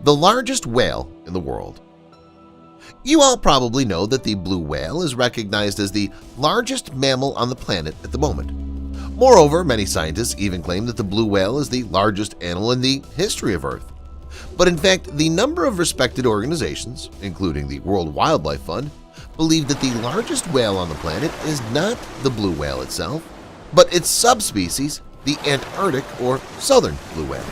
the largest whale in the world. You all probably know that the blue whale is recognized as the largest mammal on the planet at the moment. Moreover, many scientists even claim that the blue whale is the largest animal in the history of Earth. But in fact, the number of respected organizations, including the World Wildlife Fund, believe that the largest whale on the planet is not the blue whale itself, but its subspecies, the Antarctic or southern blue whale.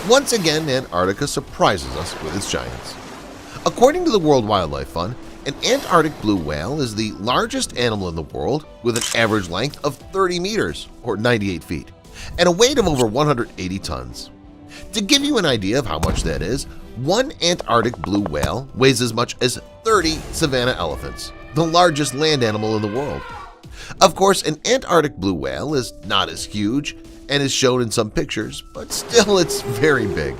Once again, Antarctica surprises us with its giants. According to the World Wildlife Fund, an Antarctic blue whale is the largest animal in the world with an average length of 30 meters or 98 feet and a weight of over 180 tons. To give you an idea of how much that is, one Antarctic blue whale weighs as much as 30 savanna elephants, the largest land animal in the world. Of course, an Antarctic blue whale is not as huge and is shown in some pictures, but still it's very big.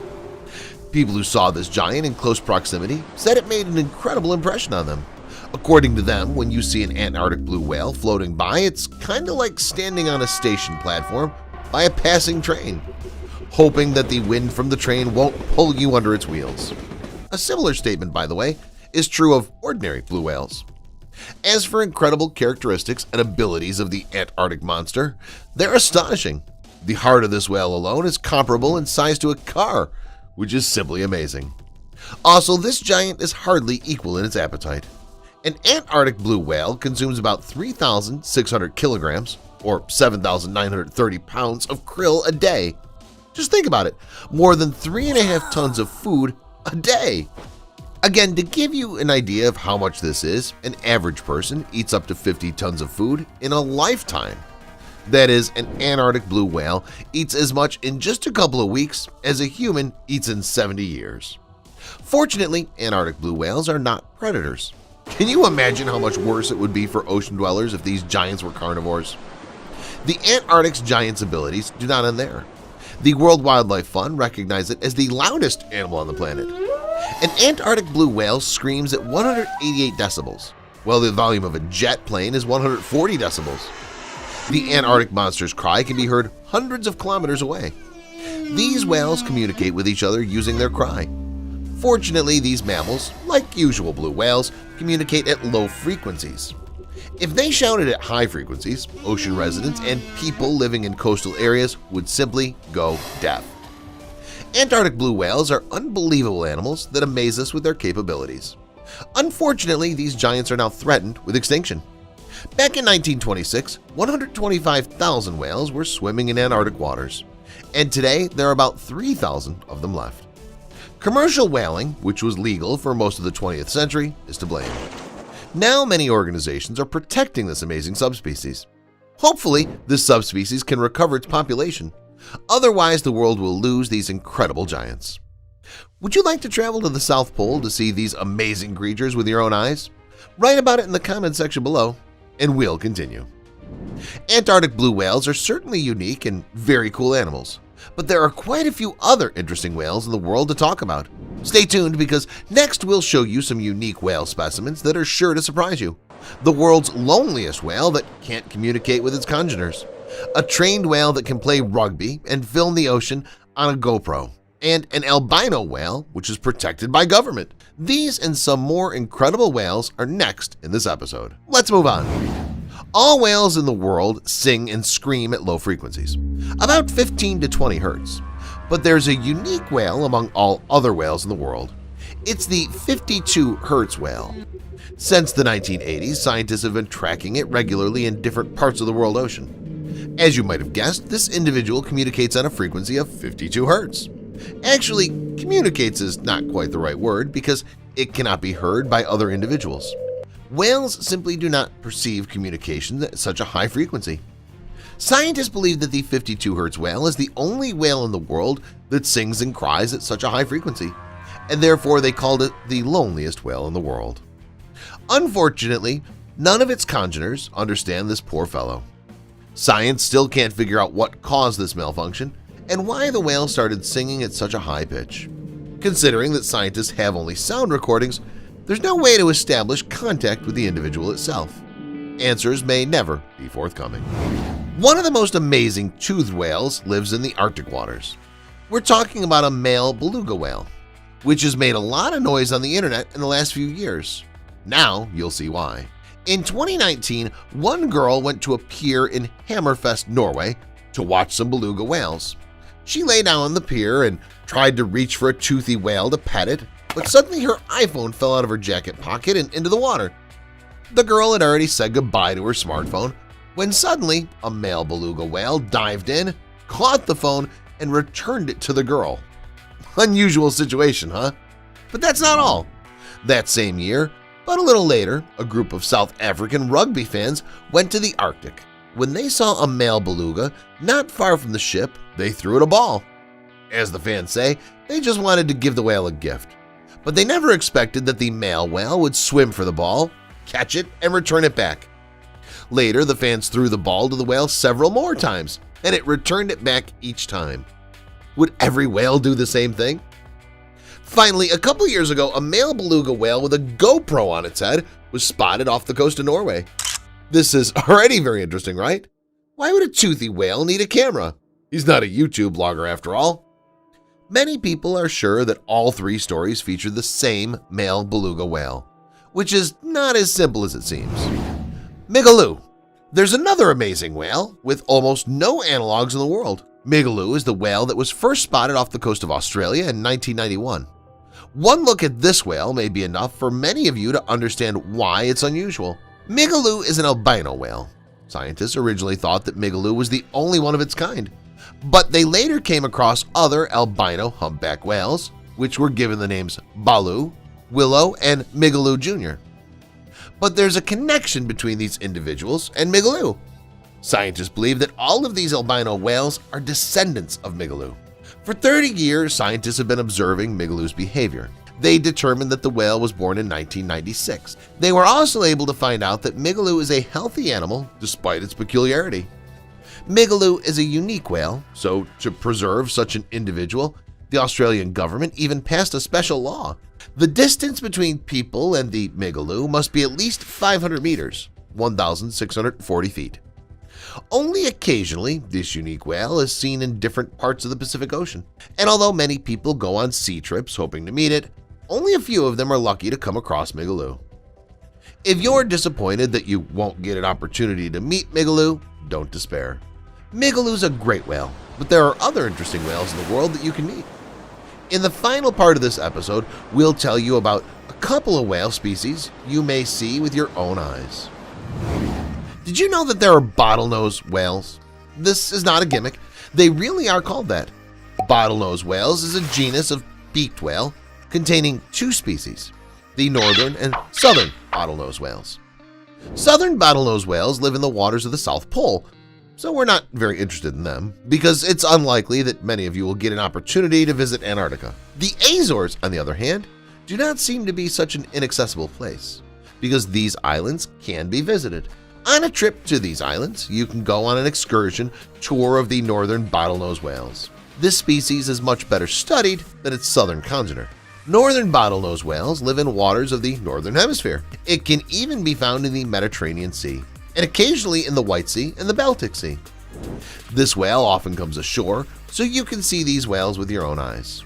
People who saw this giant in close proximity said it made an incredible impression on them. According to them, when you see an Antarctic blue whale floating by, it's kind of like standing on a station platform by a passing train, hoping that the wind from the train won't pull you under its wheels. A similar statement, by the way, is true of ordinary blue whales. As for incredible characteristics and abilities of the Antarctic monster, they're astonishing. The heart of this whale alone is comparable in size to a car, which is simply amazing. Also, this giant is hardly equal in its appetite. An Antarctic blue whale consumes about 3,600 kilograms, or 7,930 pounds of krill a day. Just think about it, more than 3.5 tons of food a day. Again, to give you an idea of how much this is, an average person eats up to 50 tons of food in a lifetime. That is, an Antarctic blue whale eats as much in just a couple of weeks as a human eats in 70 years. Fortunately, Antarctic blue whales are not predators. Can you imagine how much worse it would be for ocean dwellers if these giants were carnivores? The Antarctic's giant's abilities do not end there. The World Wildlife Fund recognizes it as the loudest animal on the planet. An Antarctic blue whale screams at 188 decibels, while the volume of a jet plane is 140 decibels. The Antarctic monster's cry can be heard hundreds of kilometers away. These whales communicate with each other using their cry. Fortunately, these mammals, like usual blue whales, communicate at low frequencies. If they shouted at high frequencies, ocean residents and people living in coastal areas would simply go deaf. Antarctic blue whales are unbelievable animals that amaze us with their capabilities. Unfortunately, these giants are now threatened with extinction. Back in 1926, 125,000 whales were swimming in Antarctic waters, and today there are about 3,000 of them left. Commercial whaling, which was legal for most of the 20th century, is to blame. Now many organizations are protecting this amazing subspecies. Hopefully, this subspecies can recover its population. Otherwise, the world will lose these incredible giants. Would you like to travel to the South Pole to see these amazing creatures with your own eyes? Write about it in the comment section below, and we'll continue. Antarctic blue whales are certainly unique and very cool animals, but there are quite a few other interesting whales in the world to talk about. Stay tuned because next we'll show you some unique whale specimens that are sure to surprise you. The world's loneliest whale that can't communicate with its congeners, a trained whale that can play rugby and film the ocean on a GoPro, and an albino whale which is protected by government. These and some more incredible whales are next in this episode. Let's move on. All whales in the world sing and scream at low frequencies, about 15 to 20 hertz. But there's a unique whale among all other whales in the world. It's the 52 hertz whale. Since the 1980s, scientists have been tracking it regularly in different parts of the world ocean. As you might have guessed, this individual communicates on a frequency of 52 hertz. Actually, communicates is not quite the right word because it cannot be heard by other individuals. Whales simply do not perceive communications at such a high frequency. Scientists believe that the 52 Hz whale is the only whale in the world that sings and cries at such a high frequency, and therefore they called it the loneliest whale in the world. Unfortunately, none of its congeners understand this poor fellow. Science still can't figure out what caused this malfunction and why the whale started singing at such a high pitch. Considering that scientists have only sound recordings, there's no way to establish contact with the individual itself. Answers may never be forthcoming. One of the most amazing toothed whales lives in the Arctic waters. We're talking about a male beluga whale. which has made a lot of noise on the internet in the last few years. Now you'll see why. In 2019, one girl went to a pier in Hammerfest, Norway to watch some beluga whales. She lay down on the pier and tried to reach for a toothy whale to pet it, but suddenly her iPhone fell out of her jacket pocket and into the water. The girl had already said goodbye to her smartphone when suddenly a male beluga whale dived in, caught the phone, and returned it to the girl. Unusual situation, huh? But that's not all. That same year, but a little later, a group of South African rugby fans went to the Arctic. When they saw a male beluga not far from the ship, they threw it a ball. As the fans say, they just wanted to give the whale a gift. But they never expected that the male whale would swim for the ball, catch it, and return it back. Later, the fans threw the ball to the whale several more times, and it returned it back each time. Would every whale do the same thing? Finally, a couple years ago, a male beluga whale with a GoPro on its head was spotted off the coast of Norway. This is already very interesting, right? Why would a toothy whale need a camera? He's not a YouTube blogger after all. Many people are sure that all three stories feature the same male beluga whale, which is not as simple as it seems. Migaloo. There's another amazing whale with almost no analogs in the world. Migaloo is the whale that was first spotted off the coast of Australia in 1991. One look at this whale may be enough for many of you to understand why it's unusual. Migaloo is an albino whale. Scientists originally thought that Migaloo was the only one of its kind, but they later came across other albino humpback whales, which were given the names Baloo, Willow, and Migaloo Jr. But there's a connection between these individuals and Migaloo. Scientists believe that all of these albino whales are descendants of Migaloo. For 30 years, scientists have been observing Migaloo's behavior. They determined that the whale was born in 1996. They were also able to find out that Migaloo is a healthy animal despite its peculiarity. Migaloo is a unique whale, so to preserve such an individual, the Australian government even passed a special law. The distance between people and the Migaloo must be at least 500 meters, 1,640 feet. Only occasionally, this unique whale is seen in different parts of the Pacific Ocean, and although many people go on sea trips hoping to meet it, only a few of them are lucky to come across Migaloo. If you're disappointed that you won't get an opportunity to meet Migaloo, don't despair. Migaloo's a great whale, but there are other interesting whales in the world that you can meet. In the final part of this episode, we'll tell you about a couple of whale species you may see with your own eyes. Did you know that there are bottlenose whales? This is not a gimmick. They really are called that. Bottlenose whales is a genus of beaked whale containing two species, the northern and southern bottlenose whales. Southern bottlenose whales live in the waters of the South Pole, so we're not very interested in them because it's unlikely that many of you will get an opportunity to visit Antarctica. The Azores, on the other hand, do not seem to be such an inaccessible place because these islands can be visited. On a trip to these islands, you can go on an excursion tour of the northern bottlenose whales. This species is much better studied than its southern congener. Northern bottlenose whales live in waters of the northern hemisphere. It can even be found in the Mediterranean Sea and occasionally in the White Sea and the Baltic Sea. This whale often comes ashore, so you can see these whales with your own eyes.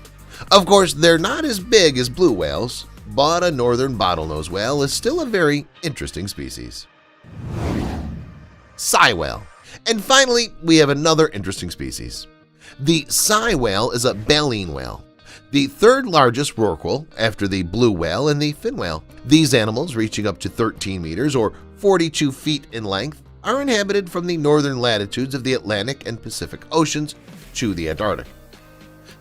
Of course, they're not as big as blue whales, but a northern bottlenose whale is still a very interesting species. Sei whale. And finally, we have another interesting species. The sei whale is a baleen whale, the third largest rorqual after the blue whale and the fin whale. These animals, reaching up to 13 meters or 42 feet in length, are inhabited from the northern latitudes of the Atlantic and Pacific Oceans to the Antarctic.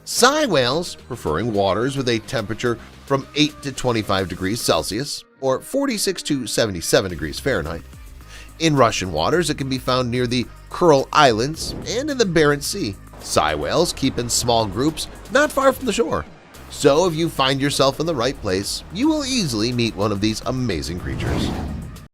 Sei whales, preferring waters with a temperature from 8 to 25 degrees Celsius or 46 to 77 degrees Fahrenheit. In Russian waters, it can be found near the Kuril Islands and in the Barents Sea. Sei whales keep in small groups not far from the shore, so if you find yourself in the right place, you will easily meet one of these amazing creatures.